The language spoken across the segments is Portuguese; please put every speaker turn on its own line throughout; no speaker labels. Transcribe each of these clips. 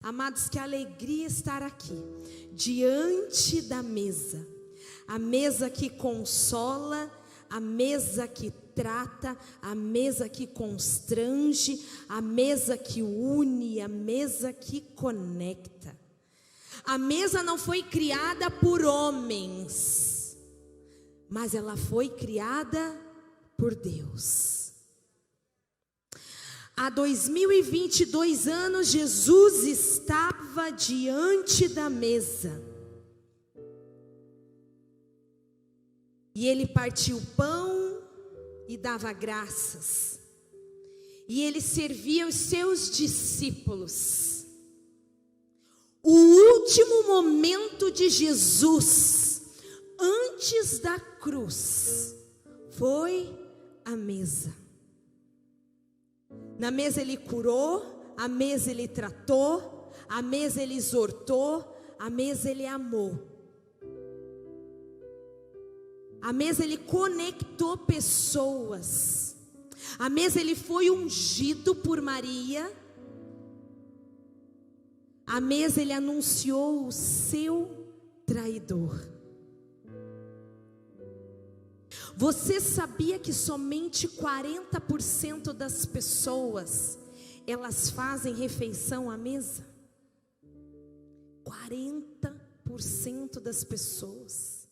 Amados, que alegria estar aqui, diante da mesa. A mesa que consola, a mesa que trata, a mesa que constrange, a mesa que une, a mesa que conecta. A mesa não foi criada por homens, mas ela foi criada por Deus. Há 2022 anos, Jesus estava diante da mesa. E ele partiu o pão e dava graças. E ele servia os seus discípulos. O último momento de Jesus, antes da cruz, foi a mesa. Na mesa ele curou, a mesa ele tratou, a mesa ele exortou, a mesa ele amou. A mesa ele conectou pessoas. A mesa ele foi ungido por Maria. A mesa ele anunciou o seu traidor. Você sabia que somente 40% das pessoas, elas fazem refeição à mesa? 40% das pessoas.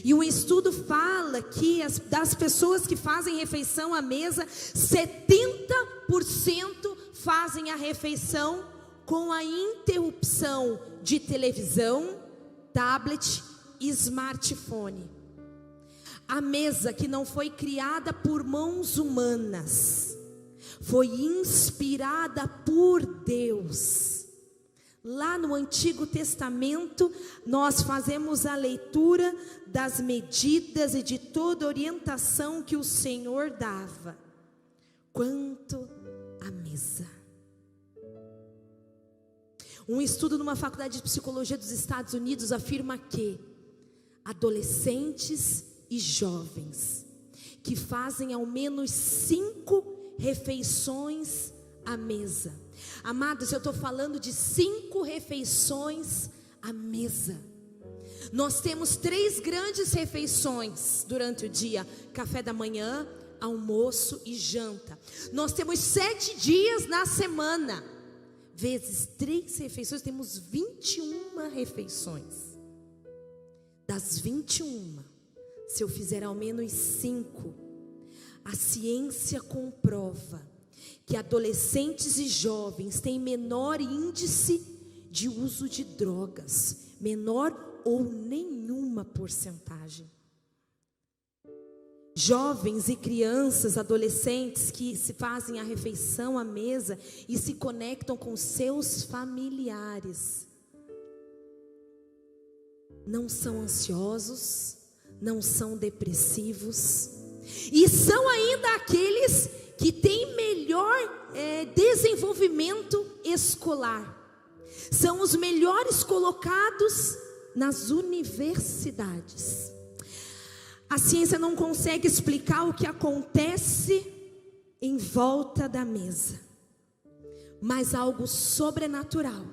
E um estudo fala que das pessoas que fazem refeição à mesa, 70% fazem a refeição com a interrupção de televisão, tablet e smartphone. A mesa que não foi criada por mãos humanas, foi inspirada por Deus. Lá no Antigo Testamento, nós fazemos a leitura das medidas e de toda a orientação que o Senhor dava quanto à mesa. Um estudo numa faculdade de psicologia dos Estados Unidos afirma que adolescentes e jovens que fazem ao menos 5 refeições à mesa. Amados, eu estou falando de 5 refeições à mesa. Nós temos 3 grandes refeições durante o dia: café da manhã, almoço e janta. Nós temos 7 dias na semana, vezes 3 refeições, temos 21 refeições. Das 21, se eu fizer ao menos 5, a ciência comprova que adolescentes e jovens têm menor índice de uso de drogas, menor ou nenhuma porcentagem. Jovens e crianças, adolescentes que se fazem a refeição à mesa e se conectam com seus familiares, não são ansiosos, não são depressivos, e são ainda aqueles que têm melhor desenvolvimento escolar. São os melhores colocados nas universidades. A ciência não consegue explicar o que acontece em volta da mesa, mas algo sobrenatural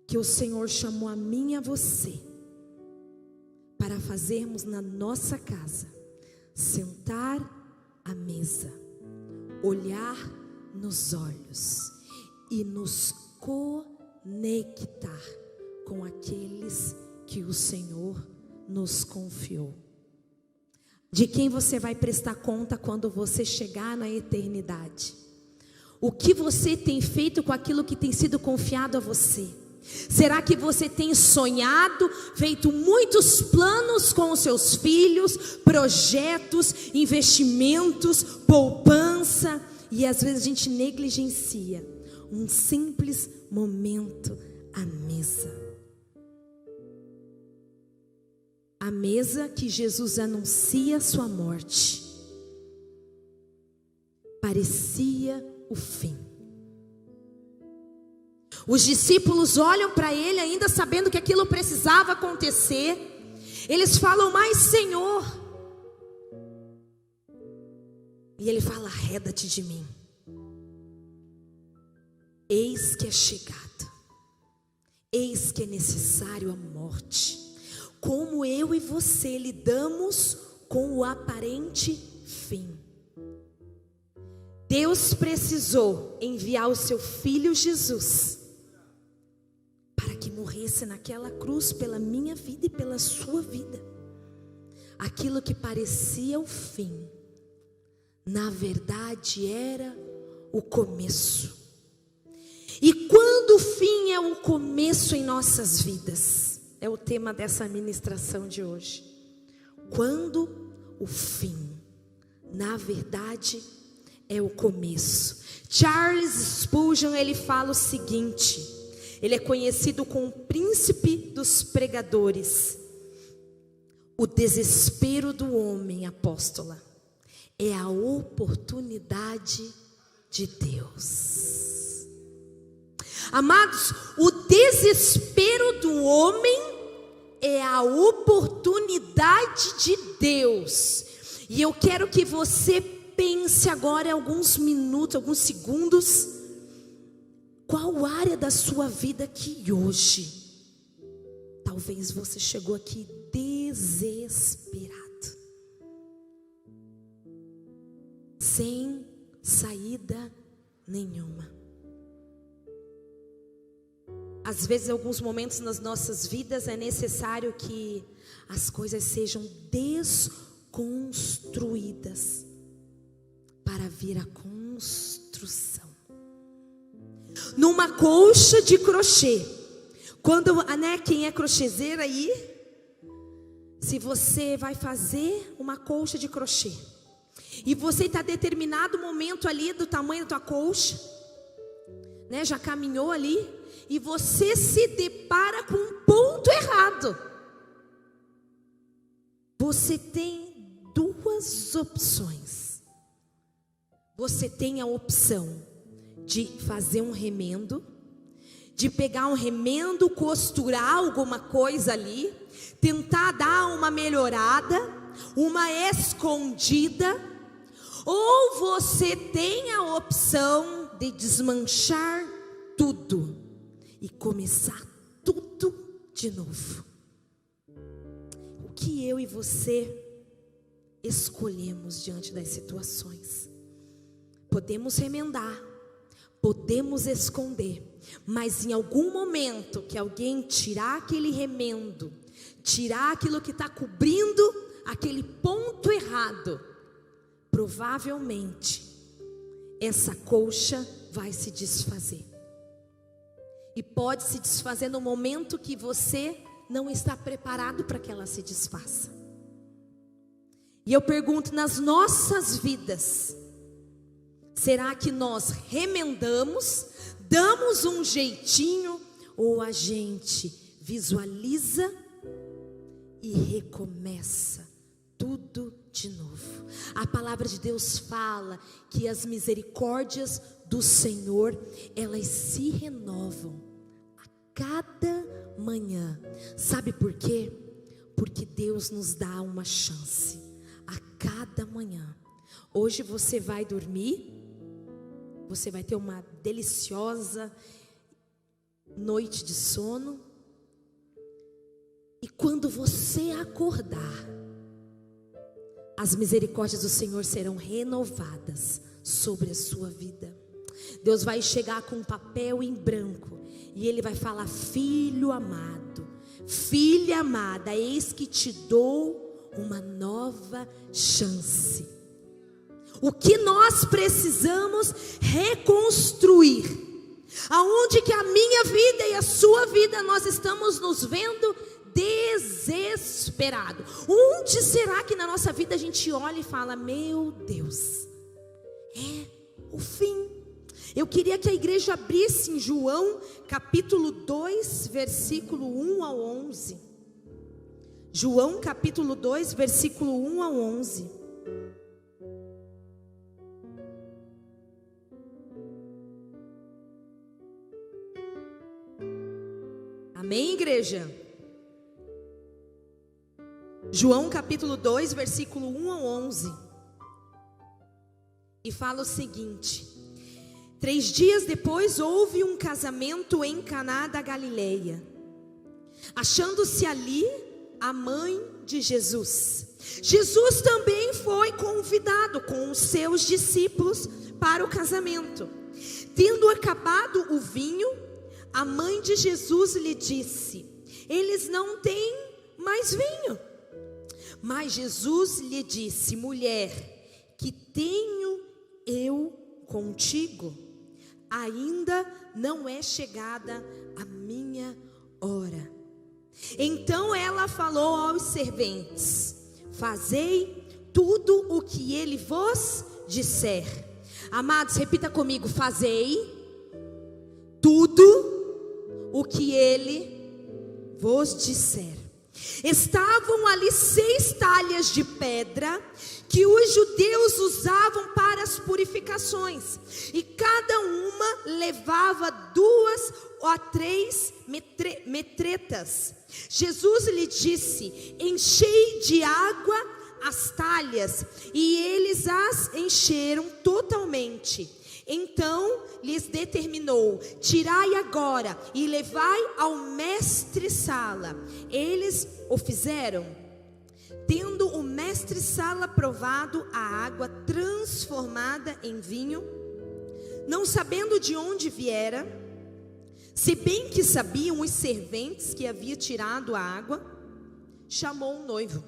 que o Senhor chamou a mim e a você para fazermos na nossa casa: sentar à mesa, olhar nos olhos e nos conectar com aqueles que o Senhor nos confiou. De quem você vai prestar conta quando você chegar na eternidade? O que você tem feito com aquilo que tem sido confiado a você? Será que você tem sonhado, feito muitos planos com os seus filhos, projetos, investimentos, poupança, e às vezes a gente negligencia um simples momento à mesa? A mesa que Jesus anuncia a sua morte parecia o fim. Os discípulos olham para ele ainda sabendo que aquilo precisava acontecer. Eles falam: mas Senhor. E ele fala: arreda-te de mim. Eis que é chegado, eis que é necessário a morte. Como eu e você lidamos com o aparente fim. Deus precisou enviar o seu Filho Jesus para que morresse naquela cruz pela minha vida e pela sua vida. Aquilo que parecia o fim, na verdade era o começo. E quando o fim é o começo em nossas vidas, é o tema dessa ministração de hoje. Quando o fim, na verdade, é o começo. Charles Spurgeon, ele fala o seguinte, ele é conhecido como o príncipe dos pregadores. O desespero do homem, apóstola, é a oportunidade de Deus. Amados, o desespero do homem é a oportunidade de Deus. E eu quero que você pense agora em alguns minutos, alguns segundos, qual área da sua vida que hoje, talvez você chegou aqui desesperado, sem saída nenhuma. Às vezes, em alguns momentos nas nossas vidas é necessário que as coisas sejam desconstruídas para vir a construção. Numa colcha de crochê, quando, quem é crochêzeira aí, se você vai fazer uma colcha de crochê e você está determinado momento ali do tamanho da tua colcha, já caminhou ali, e você se depara com um ponto errado, você tem duas opções. Você tem a opção de fazer um remendo, de pegar um remendo, costurar alguma coisa ali, tentar dar uma melhorada, uma escondida, ou você tem a opção de desmanchar tudo e começar tudo de novo. O que eu e você escolhemos diante das situações? Podemos remendar, podemos esconder, mas em algum momento que alguém tirar aquele remendo, tirar aquilo que está cobrindo aquele ponto errado, provavelmente essa colcha vai se desfazer. E pode se desfazer no momento que você não está preparado para que ela se desfaça. E eu pergunto, nas nossas vidas, será que nós remendamos, damos um jeitinho, ou a gente visualiza e recomeça tudo de novo? A palavra de Deus fala que as misericórdias do Senhor, elas se renovam a cada manhã. Sabe por quê? Porque Deus nos dá uma chance a cada manhã. Hoje você vai dormir, você vai ter uma deliciosa noite de sono, e quando você acordar, as misericórdias do Senhor serão renovadas sobre a sua vida. Deus vai chegar com um papel em branco e Ele vai falar: filho amado, filha amada, eis que te dou uma nova chance. O que nós precisamos reconstruir, aonde que a minha vida e a sua vida nós estamos nos vendo desesperado. Onde será que na nossa vida a gente olha e fala: meu Deus, é o fim. Eu queria que a igreja abrisse em João capítulo 2, versículo 1 ao 11. João capítulo 2, versículo 1 ao 11. Amém, igreja? João capítulo 2, versículo 1 ao 11. E fala o seguinte: 3 dias depois houve um casamento em Caná da Galileia, achando-se ali a mãe de Jesus. Jesus também foi convidado com os seus discípulos para o casamento. Tendo acabado o vinho, a mãe de Jesus lhe disse: eles não têm mais vinho. Mas Jesus lhe disse: mulher, que tenho eu contigo? Ainda não é chegada a minha hora. Então ela falou aos serventes: fazei tudo o que ele vos disser. Amados, repita comigo: fazei tudo o que ele vos disser. Estavam ali 6 talhas de pedra que os judeus usavam para as purificações, e cada uma levava 2 ou 3 metretas. Jesus lhe disse: enchei de água as talhas, e eles as encheram totalmente. Então lhes determinou: tirai agora e levai ao mestre-sala. Eles o fizeram. Tendo o mestre-sala provado a água transformada em vinho, não sabendo de onde viera, se bem que sabiam os serventes que havia tirado a água, chamou um noivo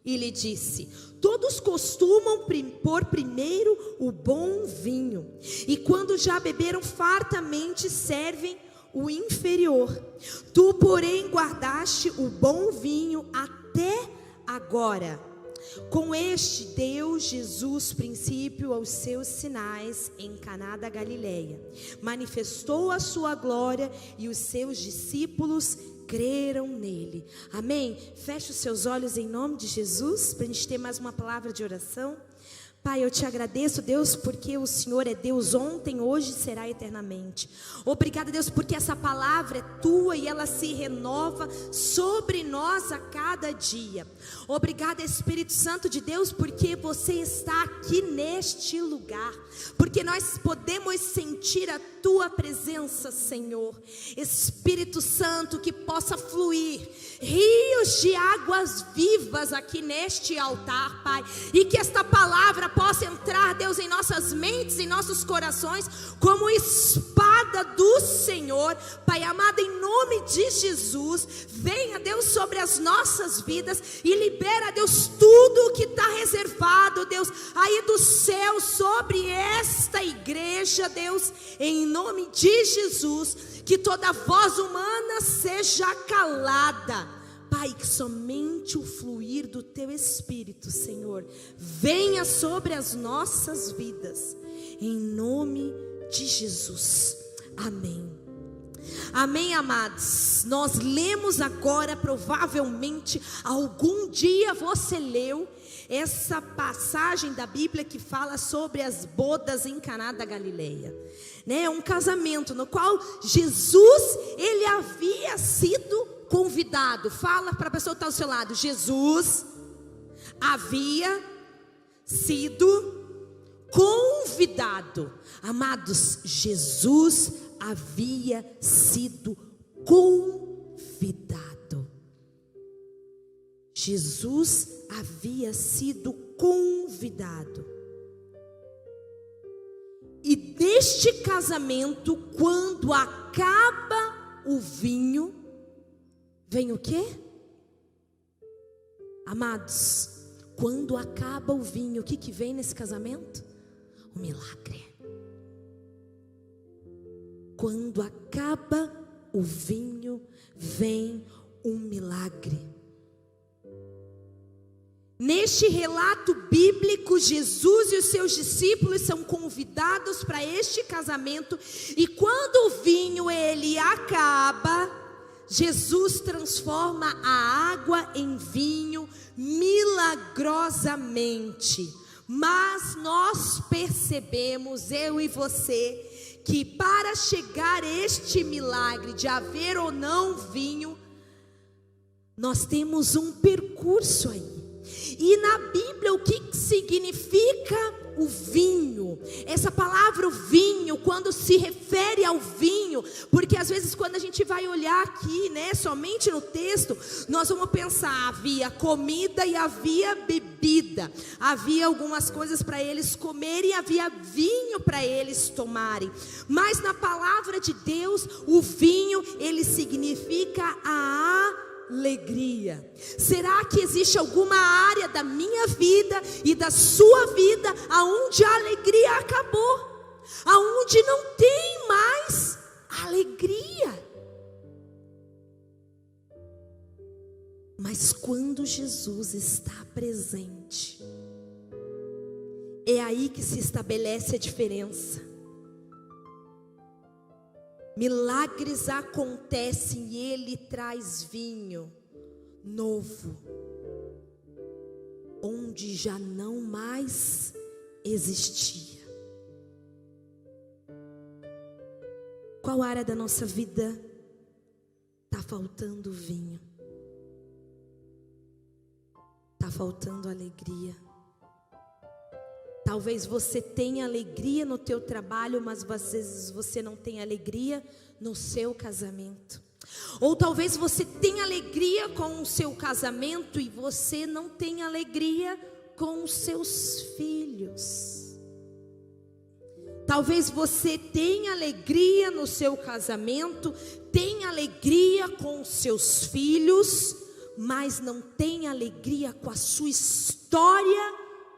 e lhe disse: todos costumam pôr primeiro o bom vinho, e quando já beberam fartamente, servem o inferior. Tu, porém, guardaste o bom vinho até agora. Com este deu Jesus princípio aos seus sinais em Caná da Galileia. Manifestou a sua glória, e os seus discípulos creram nele. Amém? Feche os seus olhos em nome de Jesus, para a gente ter mais uma palavra de oração. Pai, eu te agradeço, Deus, porque o Senhor é Deus ontem, hoje e será eternamente. Obrigada, Deus, porque essa palavra é tua e ela se renova sobre nós a cada dia. Obrigada, Espírito Santo de Deus, porque você está aqui neste lugar, porque nós podemos sentir a tua presença, Senhor. Espírito Santo, que possa fluir rios de águas vivas aqui neste altar, Pai, e que esta palavra possa entrar, Deus, em nossas mentes, em nossos corações, como espada do Senhor. Pai amado, em nome de Jesus, venha, Deus, sobre as nossas vidas e libera, Deus, tudo que está reservado, Deus, aí do céu sobre esta igreja, Deus, em nome de Jesus. Que toda voz humana seja calada, Pai, que somente o fluir do Teu Espírito, Senhor, venha sobre as nossas vidas, em nome de Jesus, amém. Amém, amados. Nós lemos agora, provavelmente algum dia você leu essa passagem da Bíblia que fala sobre as bodas em Caná da Galileia, né? Um casamento no qual Jesus, ele havia sido convidado. Fala para a pessoa que está ao seu lado: Jesus havia sido convidado. Amados, Jesus havia sido convidado. Jesus havia sido convidado. E deste casamento, quando acaba o vinho, vem o quê? Amados, quando acaba o vinho, o que vem nesse casamento? O milagre. Quando acaba o vinho, vem um milagre. Neste relato bíblico, Jesus e os seus discípulos são convidados para este casamento, e quando o vinho ele acaba, Jesus transforma a água em vinho milagrosamente. Mas nós percebemos, eu e você, que para chegar este milagre de haver ou não vinho, nós temos um percurso aí. E na Bíblia, o que significa o vinho. Essa palavra, o vinho, quando se refere ao vinho, porque às vezes quando a gente vai olhar aqui, né, somente no texto, nós vamos pensar, havia comida e havia bebida, havia algumas coisas para eles comerem e havia vinho para eles tomarem. Mas na palavra de Deus, o vinho, ele significa a alegria. Será que existe alguma área da minha vida e da sua vida aonde a alegria acabou? Aonde não tem mais alegria? Mas quando Jesus está presente, é aí que se estabelece a diferença. Milagres acontecem e Ele traz vinho novo, onde já não mais existia. Qual área da nossa vida está faltando vinho? Está faltando alegria? Talvez você tenha alegria no teu trabalho, mas às vezes você não tem alegria no seu casamento. Ou talvez você tenha alegria com o seu casamento e você não tem alegria com os seus filhos. Talvez você tenha alegria no seu casamento, tenha alegria com os seus filhos, mas não tenha alegria com a sua história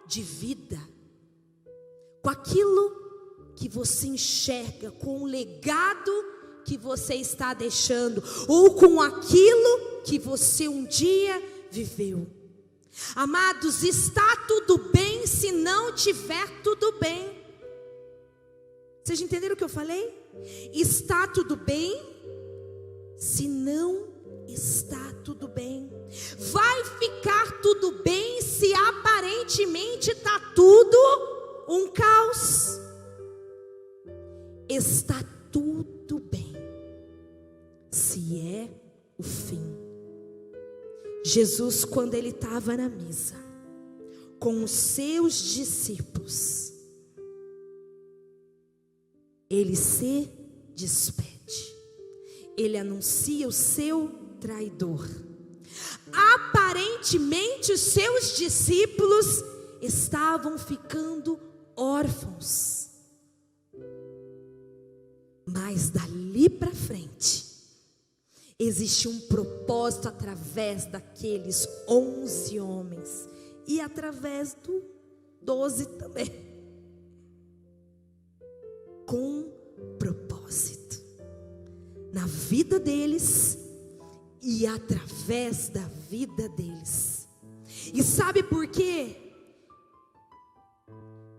de vida, com aquilo que você enxerga, com o legado que você está deixando, ou com aquilo que você um dia viveu. Amados, está tudo bem se não tiver tudo bem. Vocês entenderam o que eu falei? Está tudo bem se não está tudo bem. Vai ficar tudo bem se aparentemente está tudo um caos. Está tudo bem se é o fim. Jesus, quando ele estava na mesa com os seus discípulos, ele se despede, ele anuncia o seu traidor. Aparentemente os seus discípulos estavam ficando órfãos, mas dali para frente existe um propósito através daqueles 11 homens e através do 12 também, com propósito na vida deles e através da vida deles. E sabe por quê?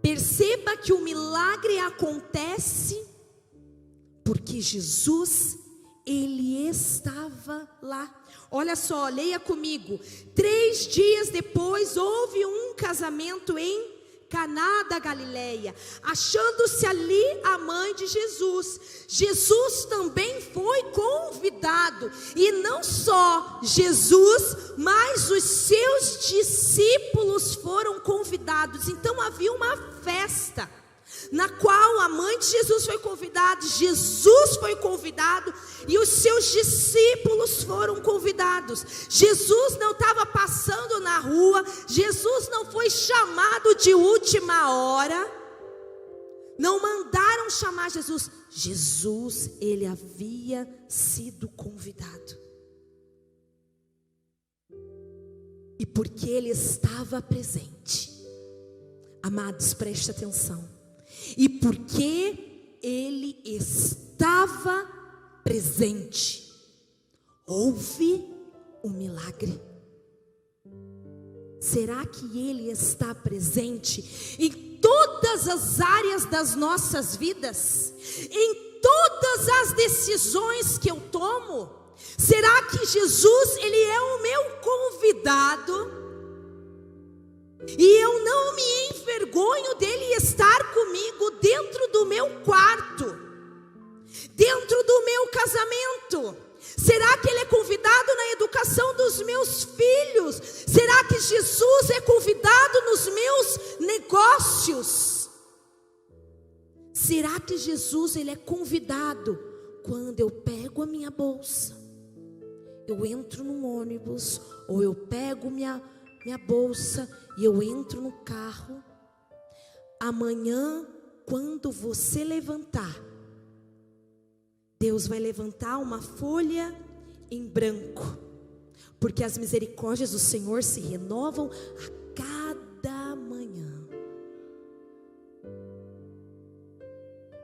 Perceba que o milagre acontece porque Jesus, ele estava lá. Olha só, leia comigo. 3 dias depois houve um casamento em Caná da Galileia, achando-se ali a mãe de Jesus. Jesus também foi convidado, e não só Jesus, mas os seus discípulos foram convidados. Então havia uma festa na qual a mãe de Jesus foi convidada, Jesus foi convidado e os seus discípulos foram convidados. Jesus não estava passando na rua, Jesus não foi chamado de última hora, não mandaram chamar Jesus. Jesus, ele havia sido convidado, e porque ele estava presente, amados, preste atenção. E porque ele estava presente, houve um milagre. Será que ele está presente em todas as áreas das nossas vidas? Em todas as decisões que eu tomo? Será que Jesus, ele é o meu convidado? E eu não me envergonho dele estar comigo dentro do meu quarto, dentro do meu casamento? Será que ele é convidado na educação dos meus filhos? Será que Jesus é convidado nos meus negócios? Será que Jesus, ele é convidado quando eu pego a minha bolsa, eu entro num ônibus, ou eu pego minha bolsa e eu entro no carro? Amanhã, quando você levantar, Deus vai levantar uma folha em branco, porque as misericórdias do Senhor se renovam a cada manhã.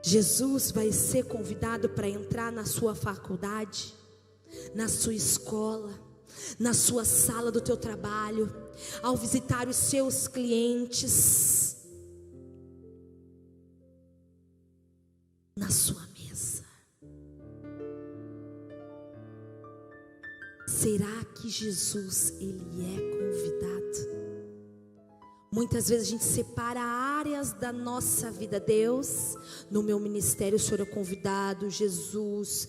Jesus vai ser convidado para entrar na sua faculdade, na sua escola, na sua sala do teu trabalho, ao visitar os seus clientes, na sua mesa. Será que Jesus, ele é convidado? Muitas vezes a gente separa áreas da nossa vida. Deus, no meu ministério o Senhor é convidado. Jesus,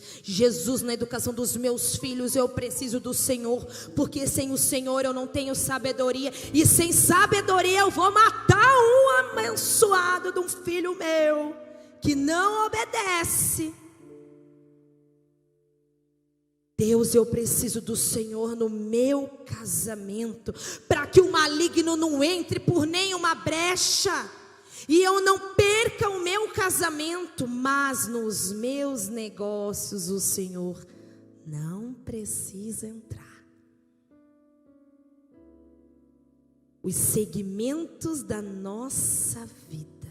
na educação dos meus filhos eu preciso do Senhor, porque sem o Senhor eu não tenho sabedoria, e sem sabedoria eu vou matar um abençoado de um filho meu que não obedece. Deus, eu preciso do Senhor no meu casamento, para que o maligno não entre por nenhuma brecha, e eu não perca o meu casamento. Mas nos meus negócios o Senhor não precisa entrar. Os segmentos da nossa vida,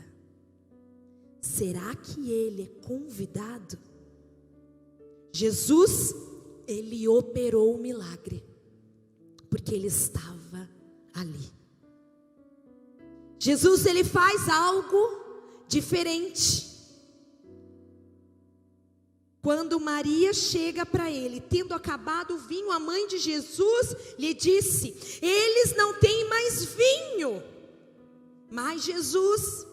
será que ele é convidado? Jesus, ele operou o milagre, porque ele estava ali. Jesus, ele faz algo diferente. Quando Maria chega para ele, tendo acabado o vinho, a mãe de Jesus lhe disse: eles não têm mais vinho. Mas Jesus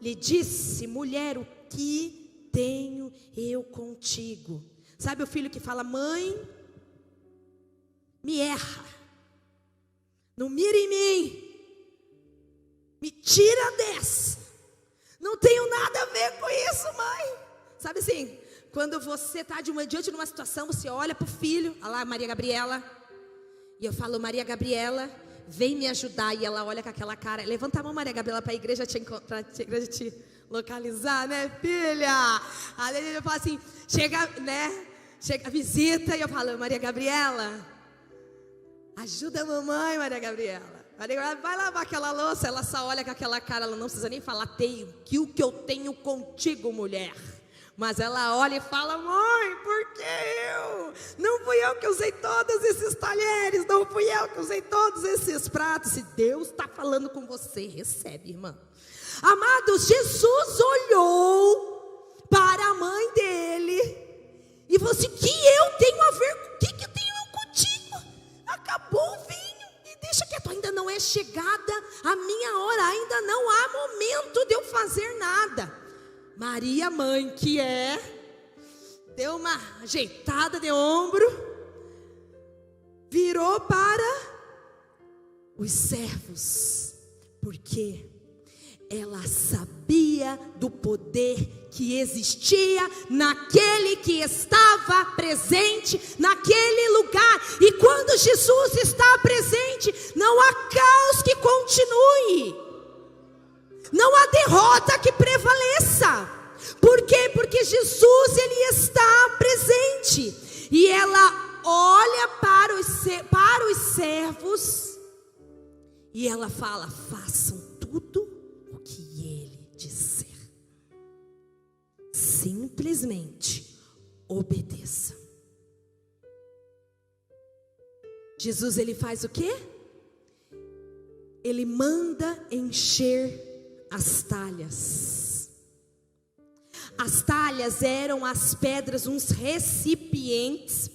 lhe disse: mulher, o que tenho eu contigo? Sabe o filho que fala: mãe, me erra, não mira em mim, me tira dessa, não tenho nada a ver com isso, mãe. Sabe assim, quando você está diante de uma situação, você olha para o filho, olha lá Maria Gabriela, e eu falo: Maria Gabriela, vem me ajudar. E ela olha com aquela cara. Levanta a mão, Maria Gabriela, para a igreja te localizar, né, filha? Aí eu falo assim, chega a visita, e eu falo: Maria Gabriela, ajuda a mamãe, Maria Gabriela. Maria Gabriela vai lavar aquela louça. Ela só olha com aquela cara, ela não precisa nem falar: tenho, que o que eu tenho contigo, mulher. Mas ela olha e fala: mãe, por que eu? Não fui eu que usei todos esses talheres, não fui eu que usei todos esses pratos. Se Deus está falando com você, recebe, irmã. Amados, Jesus olhou para a mãe dele e falou assim: que eu tenho a ver, o que eu tenho contigo? Acabou o vinho, e deixa quieto, ainda não é chegada a minha hora, ainda não há momento de eu fazer nada. Maria, mãe que é, deu uma ajeitada de ombro, virou para os servos, porque ela sabia do poder que existia naquele que estava presente naquele lugar. E quando Jesus está presente, não há caos que continue, não há derrota que prevaleça. Por quê? Porque Jesus, ele está presente. E ela olha para os servos e ela fala: façam tudo o que ele disser. Simplesmente obedeçam. Jesus, ele faz o quê? Ele manda encher as talhas. As talhas eram as pedras, uns recipientes,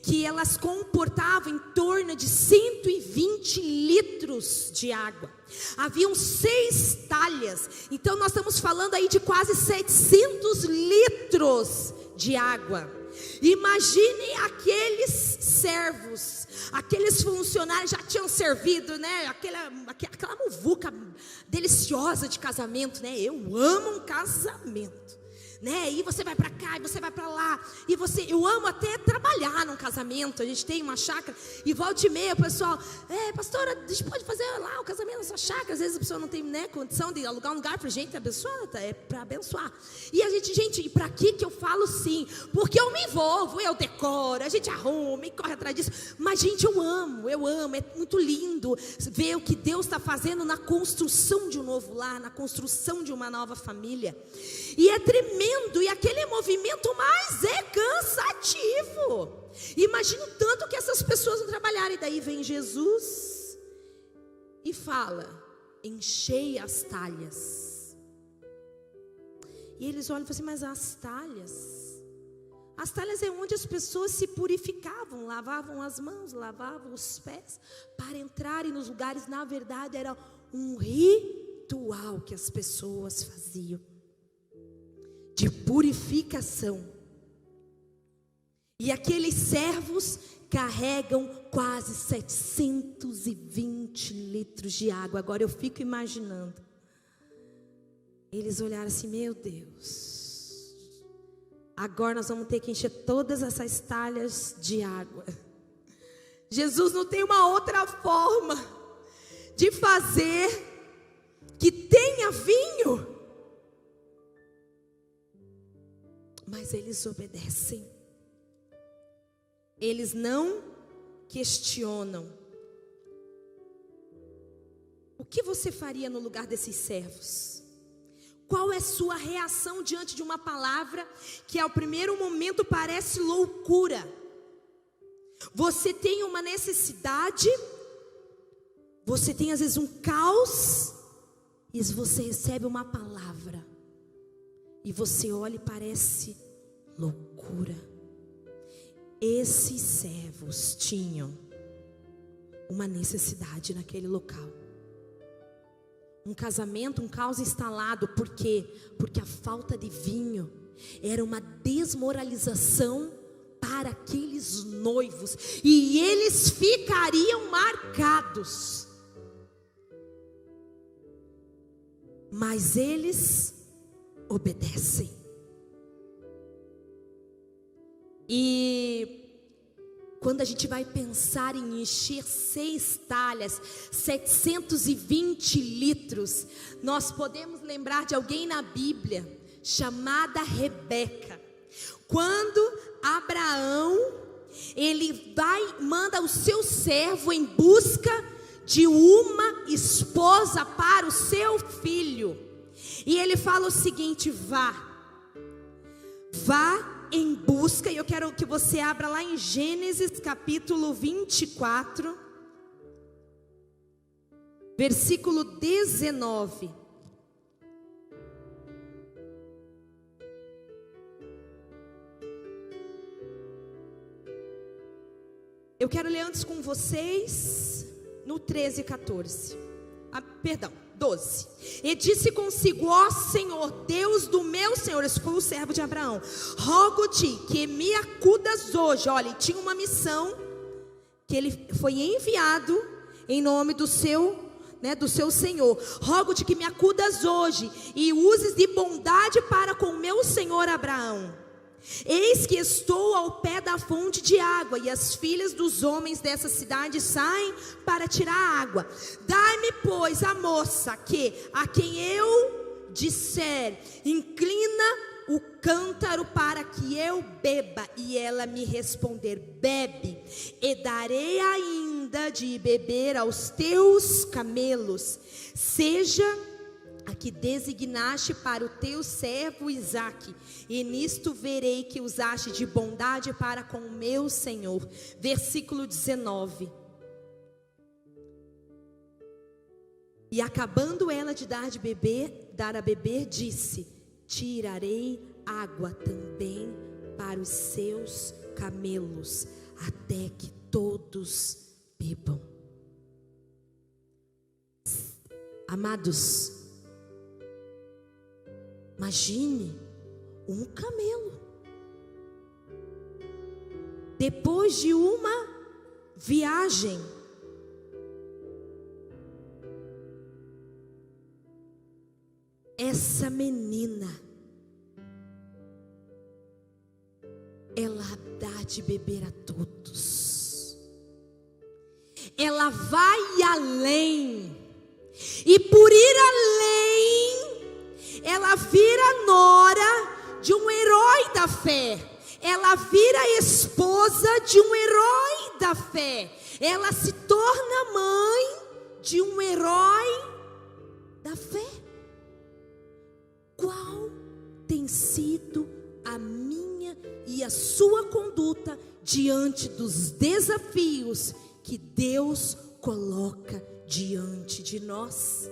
que elas comportavam em torno de 120 litros de água. Haviam 6 talhas, então nós estamos falando aí de quase 700 litros de água. Imagine aqueles servos, aqueles funcionários já tinham servido, né? Aquela muvuca deliciosa de casamento, né? Eu amo um casamento. né? E você vai para cá, e você vai para lá. E eu amo até trabalhar num casamento. A gente tem uma chácara e volta e meia o pessoal, pastora, a gente pode fazer lá o casamento nessa chácara. Às vezes a pessoa não tem, né, condição de alugar um lugar para gente abençoar, é para abençoar. E a gente, para que eu falo sim? Porque eu me envolvo, eu decoro, a gente arruma e corre atrás disso. Mas gente, eu amo, é muito lindo ver o que Deus está fazendo na construção de um novo lar, na construção de uma nova família. E é tremendo, e aquele movimento mais é cansativo. Imagino tanto que essas pessoas vão trabalhar. E daí vem Jesus e fala: enchei as talhas. E eles olham e falam assim: mas as talhas é onde as pessoas se purificavam, lavavam as mãos, lavavam os pés, para entrarem nos lugares. Na verdade era um ritual que as pessoas faziam, de purificação. E aqueles servos carregam quase 720 litros de água. Agora eu fico imaginando, eles olharam assim: meu Deus, agora nós vamos ter que encher todas essas talhas de água. Jesus não tem uma outra forma de fazer que tenha vinho. Mas eles obedecem. Eles não questionam. O que você faria no lugar desses servos? Qual é sua reação diante de uma palavra que ao primeiro momento parece loucura? Você tem uma necessidade, você tem às vezes um caos, e você recebe uma palavra, e você olha e parece loucura. Esses servos tinham uma necessidade naquele local. Um casamento, um caos instalado. Por quê? Porque a falta de vinho era uma desmoralização para aqueles noivos, e eles ficariam marcados. Mas eles obedecem. E quando a gente vai pensar em encher 6 talhas, 720 litros, nós podemos lembrar de alguém na Bíblia chamada Rebeca. Quando Abraão, ele manda o seu servo em busca de uma esposa para o seu filho, e ele fala o seguinte: vá em busca. E eu quero que você abra lá em Gênesis capítulo 24, versículo 19. Eu quero ler antes com vocês no 13 e 14. 12. E disse consigo: ó Senhor, Deus do meu Senhor, esse foi o servo de Abraão, rogo-te que me acudas hoje. Olha, ele tinha uma missão, que ele foi enviado em nome do seu Senhor. Rogo-te que me acudas hoje e uses de bondade para com meu senhor Abraão. Eis que estou ao pé da fonte de água, e as filhas dos homens dessa cidade saem para tirar água. Dai-me, pois, a moça a quem eu disser: inclina o cântaro para que eu beba. E ela me responder: bebe, e darei ainda de beber aos teus camelos. Seja a que designaste para o teu servo Isaque, e nisto verei que usaste de bondade para com o meu Senhor. Versículo 19. E acabando ela de dar a beber, disse: tirarei água também para os seus camelos, até que todos bebam. Amados, imagine um camelo, depois de uma viagem, essa menina ela dá de beber a todos. Ela vai além. E por ir além, ela vira nora de um herói da fé. Ela vira esposa de um herói da fé. Ela se torna mãe de um herói da fé. Qual tem sido a minha e a sua conduta diante dos desafios que Deus coloca diante de nós?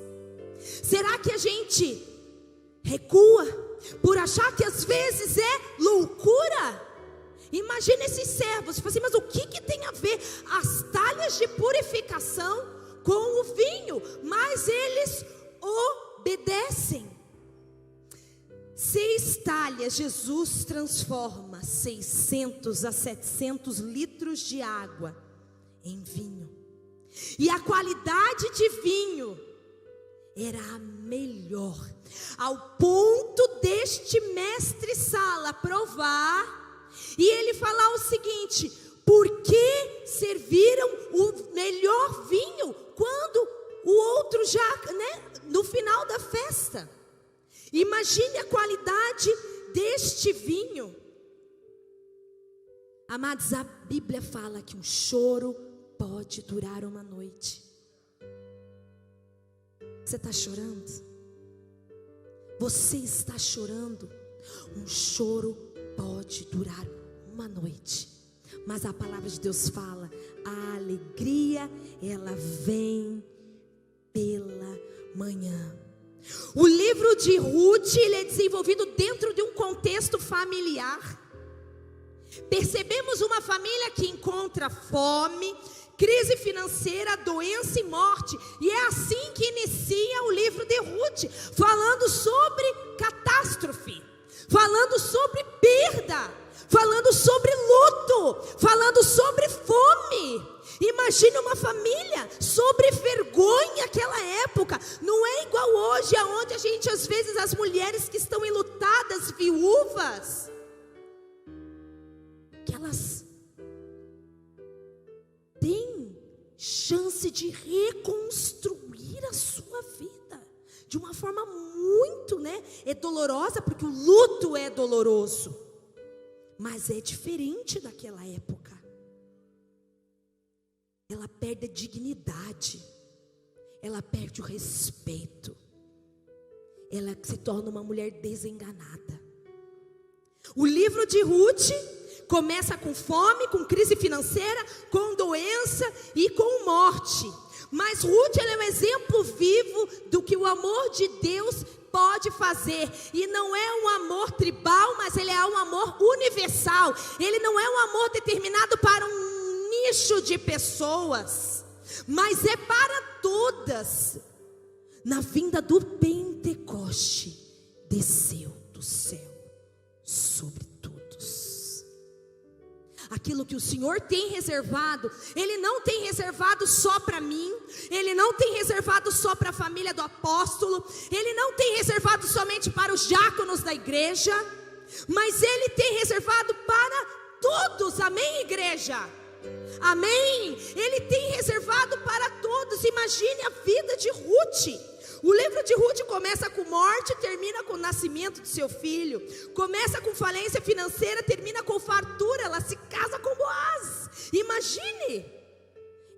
Será que a gente recua por achar que às vezes é loucura? Imagina esses servos, assim, mas o que tem a ver as talhas de purificação com o vinho? Mas eles obedecem. 6 talhas, Jesus transforma 600 a 700 litros de água em vinho. E a qualidade de vinho era a melhor, ao ponto deste mestre-sala provar e ele falar o seguinte: por que serviram o melhor vinho quando o outro já, no final da festa? Imagine a qualidade deste vinho. Amados, a Bíblia fala que um choro pode durar uma noite. Você está chorando? Você está chorando? Um choro pode durar uma noite, mas a palavra de Deus fala: a alegria, ela vem pela manhã. O livro de Ruth, ele é desenvolvido dentro de um contexto familiar. Percebemos uma família que encontra fome, crise financeira, doença e morte. E é assim que inicia o livro de Ruth, falando sobre catástrofe, falando sobre perda, falando sobre luto, falando sobre fome. Imagine uma família sobre vergonha naquela época. Não é igual hoje, aonde a gente, às vezes, as mulheres que estão enlutadas, viúvas, que elas têm chance de reconstruir a sua vida de uma forma muito, é dolorosa, porque o luto é doloroso, mas é diferente daquela época. Ela perde a dignidade, ela perde o respeito, ela se torna uma mulher desenganada. O livro de Ruth começa com fome, com crise financeira, com doença e com morte. Mas Ruth, ela é um exemplo vivo do que o amor de Deus pode fazer. E não é um amor tribal, mas ele é um amor universal. Ele não é um amor determinado para um nicho de pessoas, mas é para todas. Na vinda do Pentecoste, desceu do céu sobre todos. Aquilo que o Senhor tem reservado, Ele não tem reservado só para mim, Ele não tem reservado só para a família do apóstolo, Ele não tem reservado somente para os diáconos da igreja, mas Ele tem reservado para todos. Amém, igreja? Amém? Ele tem reservado para todos. Imagine a vida de Ruth. O livro de Ruth começa com morte, termina com o nascimento do seu filho. Começa com falência financeira, termina com fartura. Ela se casa com Boaz. Imagine,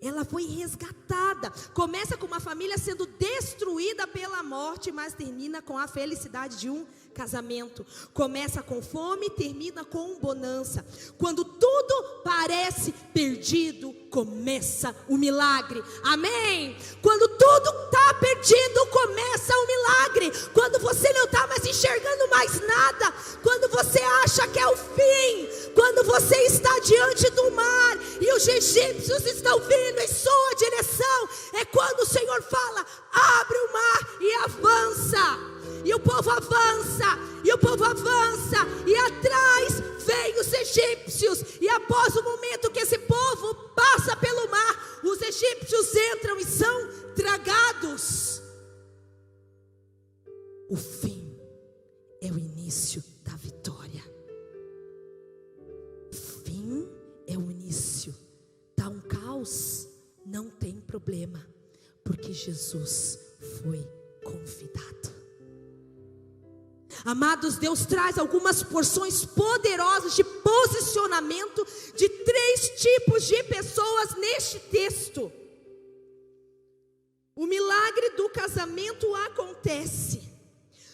ela foi resgatada. Começa com uma família sendo destruída pela morte, mas termina com a felicidade de um casamento. Começa com fome, termina com bonança. Quando tudo parece perdido, começa o milagre. Amém? Quando tudo está perdido, começa o milagre. Quando você não está mais enxergando mais nada, quando você acha que é o fim, quando você está diante do mar e os egípcios estão vindo em sua direção, é quando o Senhor fala: abre o mar e avança. E o povo avança, e o povo avança, e atrás vem os egípcios. E após o momento que esse povo passa pelo mar, os egípcios entram e são tragados. O fim é o início da vitória. caos, não tem problema, porque Jesus foi convidado. Amados, Deus traz algumas porções poderosas de posicionamento de 3 tipos de pessoas neste texto. O milagre do casamento acontece,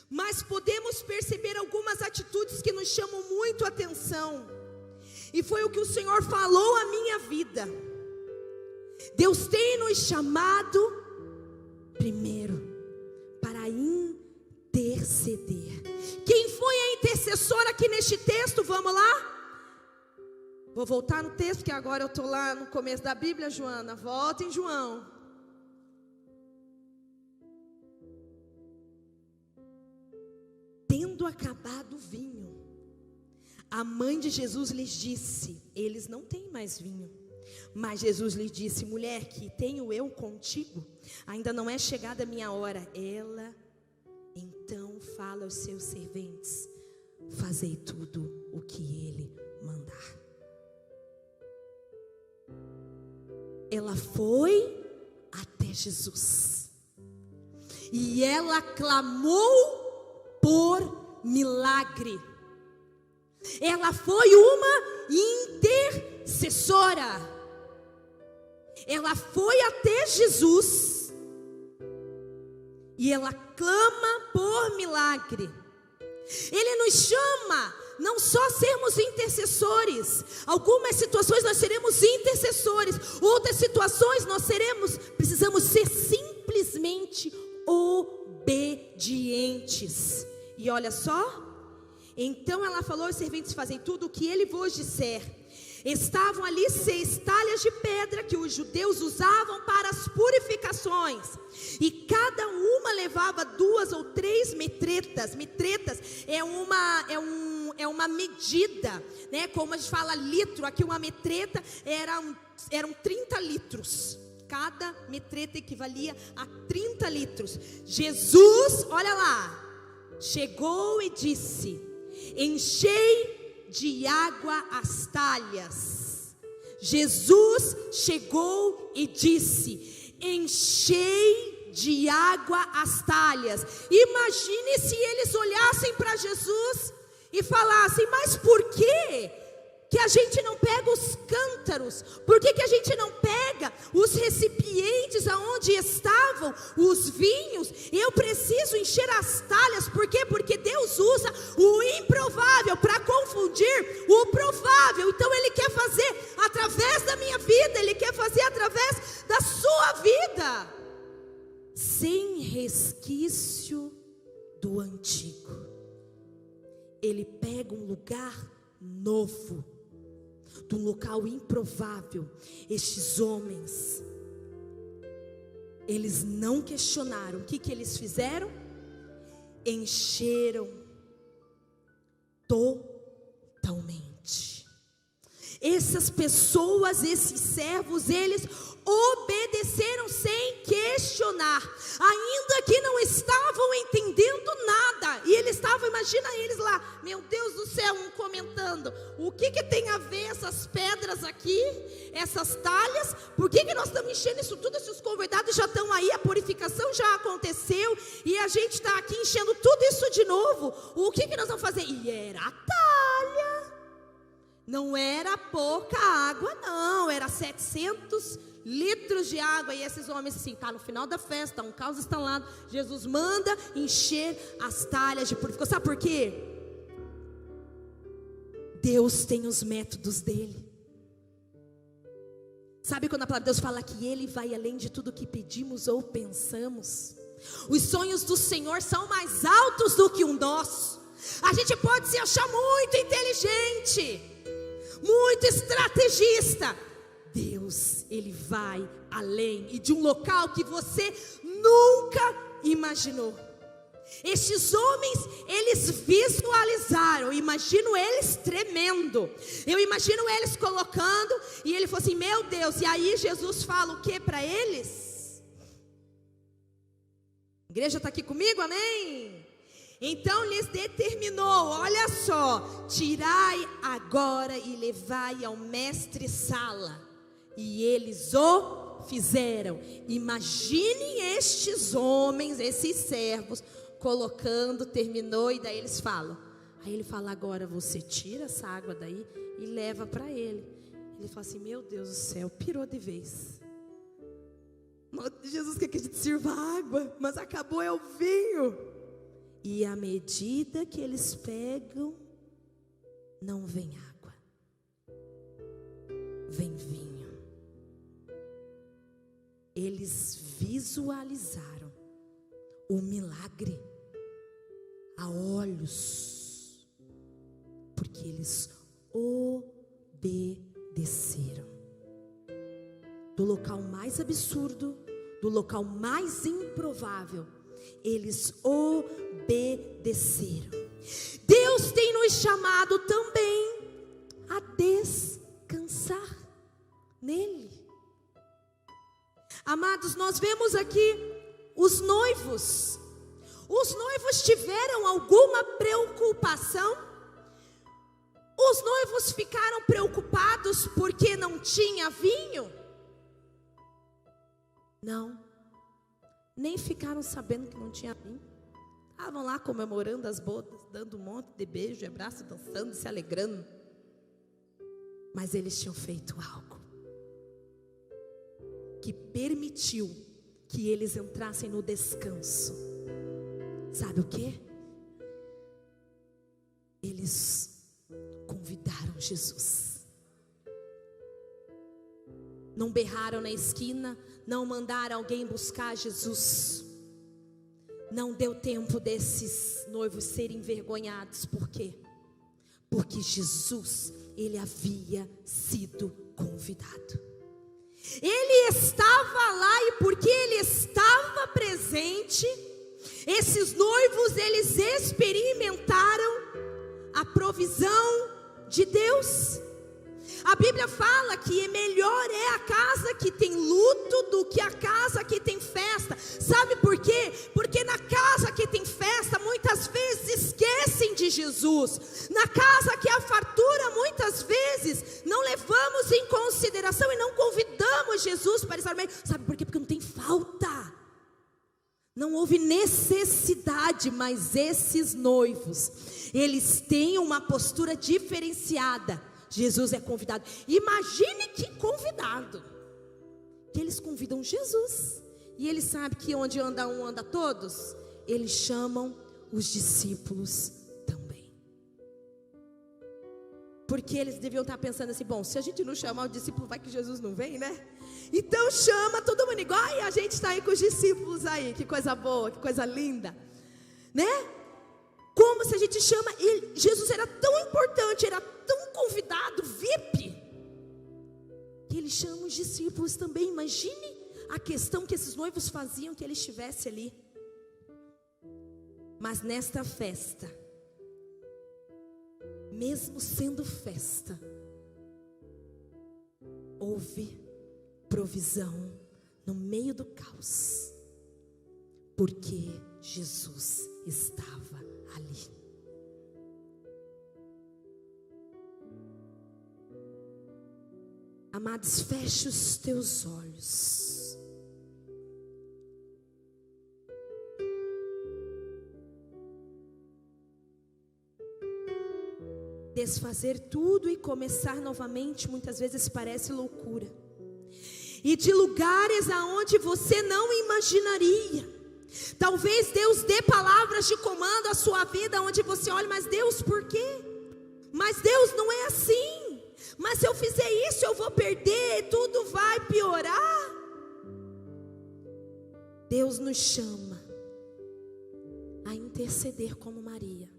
mas podemos perceber algumas atitudes que nos chamam muito a atenção. E foi o que o Senhor falou à minha vida. Deus tem nos chamado, primeiro, para interceder. Quem foi a intercessora aqui neste texto? Vamos lá? Vou voltar no texto, que agora eu estou lá no começo da Bíblia, Joana. Volta em João. Tendo acabado o vinho, a mãe de Jesus lhes disse: eles não têm mais vinho. Mas Jesus lhes disse: mulher, que tenho eu contigo? Ainda não é chegada a minha hora. Ela então fala aos seus serventes: fazei tudo o que ele mandar. Ela foi até Jesus e ela clamou por milagre. Ela foi uma intercessora. Ela foi até Jesus e ela clama por milagre. Ele nos chama não só sermos intercessores. Algumas situações nós seremos intercessores, outras situações precisamos ser simplesmente obedientes. E olha só, então ela falou aos serventes: fazem tudo o que ele vos disser. Estavam ali 6 talhas de pedra que os judeus usavam para as purificações, e cada uma levava 2 ou 3 metretas. Metretas é uma medida, né? Como a gente fala litro, aqui uma metreta eram 30 litros. Cada metreta equivalia a 30 litros. Jesus, olha lá, chegou e disse: enchei de água as talhas. Jesus chegou e disse: enchei de água as talhas. Imagine se eles olhassem para Jesus e falassem: mas por quê que a gente não pega os cântaros? Por que a gente não pega os recipientes aonde estavam os vinhos? Eu preciso encher as talhas. Por quê? Porque Deus usa o improvável para confundir o provável. Então Ele quer fazer através da minha vida, Ele quer fazer através da sua vida, sem resquício do antigo. Ele pega um lugar novo, de um local improvável. Estes homens, eles não questionaram. O que eles fizeram? Encheram totalmente. Essas pessoas, esses servos, eles obedeceram sem questionar, ainda que não estavam entendendo nada. E eles estavam, imagina eles lá, meu Deus do céu, um comentando: o que tem a ver essas pedras aqui, essas talhas? Por que nós estamos enchendo isso tudo, se os convidados já estão aí, a purificação já aconteceu, e a gente está aqui enchendo tudo isso de novo? O que nós vamos fazer? E era a talha, não era pouca água não, era 700 litros de água. E esses homens assim, está no final da festa, um caos instalado, Jesus manda encher as talhas de purificação. Sabe por quê? Deus tem os métodos dele. Sabe quando a palavra de Deus fala que Ele vai além de tudo que pedimos ou pensamos? Os sonhos do Senhor são mais altos do que o nosso. A gente pode se achar muito inteligente, muito estrategista. Deus, Ele vai além, e de um local que você nunca imaginou. Estes homens, eles visualizaram. Imagino eles tremendo. Eu imagino eles colocando, e ele falou assim: meu Deus. E aí Jesus fala o que para eles? A igreja está aqui comigo, amém? Então lhes determinou: olha só, tirai agora e levai ao mestre Sala. e eles o fizeram. Imaginem estes homens, esses servos, colocando, terminou, e daí eles falam. Aí ele fala: agora você tira essa água daí e leva para ele. Ele fala assim: meu Deus do céu, pirou de vez. Jesus quer que a gente sirva água, mas acabou é o vinho. E à medida que eles pegam, não vem água, vem vinho. Eles visualizaram o milagre a olhos, porque eles obedeceram. Do local mais absurdo, do local mais improvável, eles obedeceram. Deus tem nos chamado também a descansar nele. Amados, nós vemos aqui os noivos. Os noivos tiveram alguma preocupação? Os noivos ficaram preocupados porque não tinha vinho? Não, nem ficaram sabendo que não tinha vinho. Estavam lá comemorando as bodas, dando um monte de beijo e abraço, dançando, se alegrando. Mas eles tinham feito algo que permitiu que eles entrassem no descanso. Sabe o que? Eles convidaram Jesus. Não berraram na esquina, não mandaram alguém buscar Jesus. Não deu tempo desses noivos serem envergonhados. Por quê? Porque Jesus, ele havia sido convidado. Ele estava lá, e porque ele estava presente, esses noivos, eles experimentaram a provisão de Deus. A Bíblia fala que melhor é a casa que tem luto do que a casa que tem festa. Sabe por quê? Porque na casa que tem festa, muitas vezes esquecem de Jesus. Na casa que há fartura, muitas vezes não levamos em consideração e não convidamos Jesus para estar no meio. Sabe por quê? Porque não tem falta. Não houve necessidade, mas esses noivos, eles têm uma postura diferenciada. Jesus é convidado. Imagine que convidado, que eles convidam Jesus, e ele sabe que onde anda um, anda todos. Eles chamam os discípulos também, porque eles deviam estar pensando assim: bom, se a gente não chamar o discípulo, vai que Jesus não vem, né? Então chama todo mundo igual, e a gente está aí com os discípulos aí. Que coisa boa, que coisa linda, né? Como se a gente chama, e Jesus era tão importante, era tão convidado, VIP, que ele chama os discípulos também. Imagine a questão que esses noivos faziam que ele estivesse ali. Mas nesta festa, mesmo sendo festa, houve provisão no meio do caos, porque Jesus estava ali. Amados, feche os teus olhos. Desfazer tudo e começar novamente muitas vezes parece loucura. E de lugares aonde você não imaginaria. Talvez Deus dê palavras de comando à sua vida, onde você olha: mas Deus, por quê? Mas Deus, não é assim. Mas se eu fizer isso, eu vou perder, tudo vai piorar. Deus nos chama a interceder como Maria.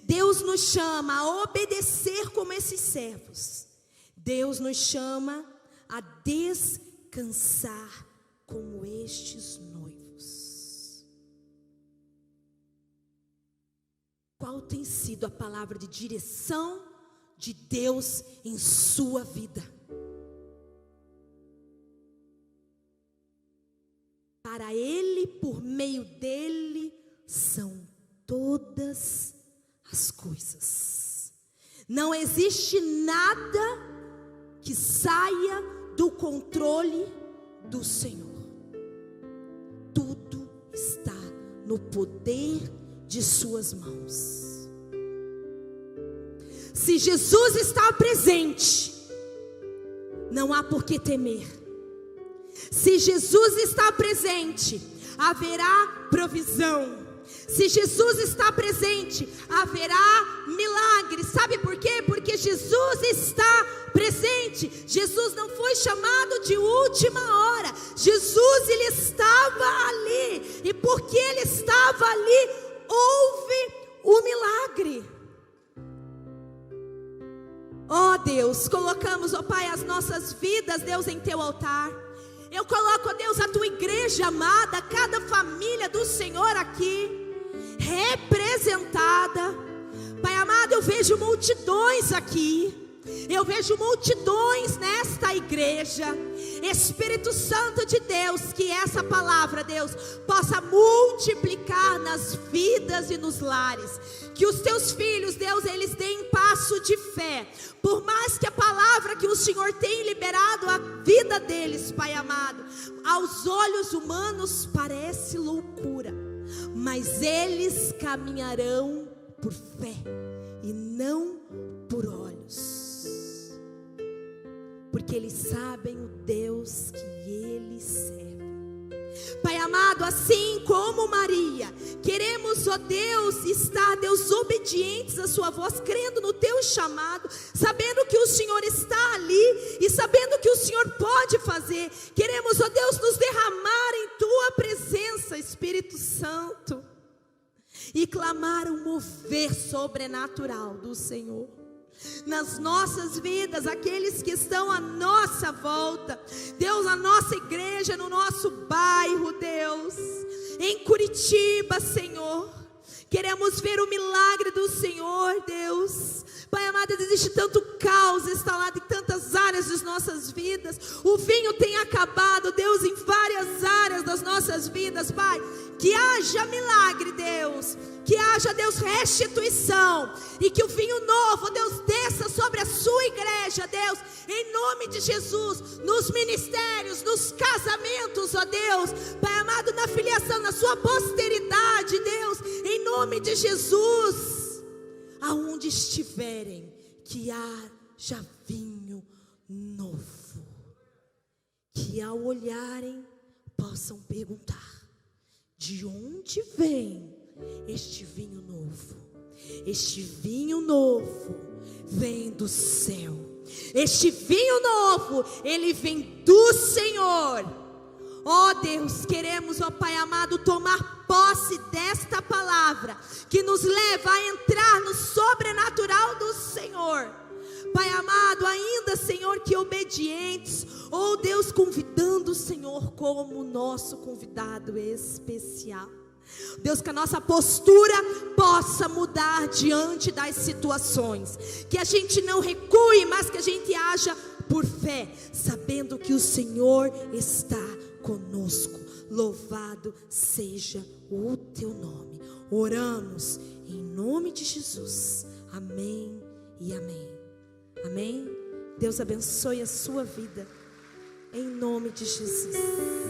Deus nos chama a obedecer como esses servos. Deus nos chama a descansar como estes noivos. Qual tem sido a palavra de direção de Deus em sua vida? Para Ele, por meio dEle, são todas as coisas. Não existe nada que saia do do controle do Senhor. Tudo está no poder de suas mãos. Se Jesus está presente, não há por que temer. Se Jesus está presente, haverá provisão. Se Jesus está presente, haverá milagre. Sabe por quê? Porque Jesus está presente. Jesus não foi chamado de última hora. Jesus, ele estava ali. E porque ele estava ali, houve o milagre. Oh Deus, colocamos, oh Pai, as nossas vidas, Deus, em teu altar. Eu coloco, ó Deus, a tua igreja amada, cada família do Senhor aqui, representada. Pai amado, eu vejo multidões aqui. Eu vejo multidões nesta igreja. Espírito Santo de Deus, que essa palavra, Deus, possa multiplicar nas vidas e nos lares. Que os teus filhos, Deus, eles deem passo de fé. Por mais que a palavra que o Senhor tem liberado a vida deles, Pai amado, aos olhos humanos parece loucura, mas eles caminharão por fé e não por olhos, porque eles sabem o Deus que eles servem. Pai amado, assim como Maria, queremos, ó Deus, estar, Deus, obedientes à sua voz, crendo no teu chamado, sabendo que o Senhor está ali e sabendo que o Senhor pode fazer. Queremos, ó Deus, nos derramar em tua presença, Espírito Santo, e clamar um mover sobrenatural do Senhor nas nossas vidas, aqueles que estão à nossa volta, Deus, na nossa igreja, no nosso bairro, Deus, em Curitiba, Senhor, queremos ver o milagre do Senhor, Deus. Pai amado, existe tanto caos instalado em tantas áreas das nossas vidas, o vinho tem acabado, Deus, em várias áreas das nossas vidas, Pai, que haja milagre, Deus, que haja, Deus, restituição, e que o vinho novo, Deus, desça sobre a sua igreja, Deus, em nome de Jesus, nos ministérios, nos casamentos, ó Deus, Pai amado, na filiação, na sua posteridade, Deus, em nome de Jesus, aonde estiverem, que haja vinho novo, que ao olharem, possam perguntar: de onde vem este vinho novo? Este vinho novo vem do céu. Este vinho novo, ele vem do Senhor. Ó Deus, queremos, ó Pai amado, tomar posse desta palavra, que nos leva a entrar no sobrenatural do Senhor. Pai amado, ainda, Senhor, que obedientes, ó Deus, convidando o Senhor como nosso convidado especial. Deus, que a nossa postura possa mudar diante das situações, que a gente não recue, mas que a gente haja por fé, sabendo que o Senhor está conosco. Louvado seja o teu nome. Oramos em nome de Jesus. Amém e amém. Amém. Deus abençoe a sua vida em nome de Jesus.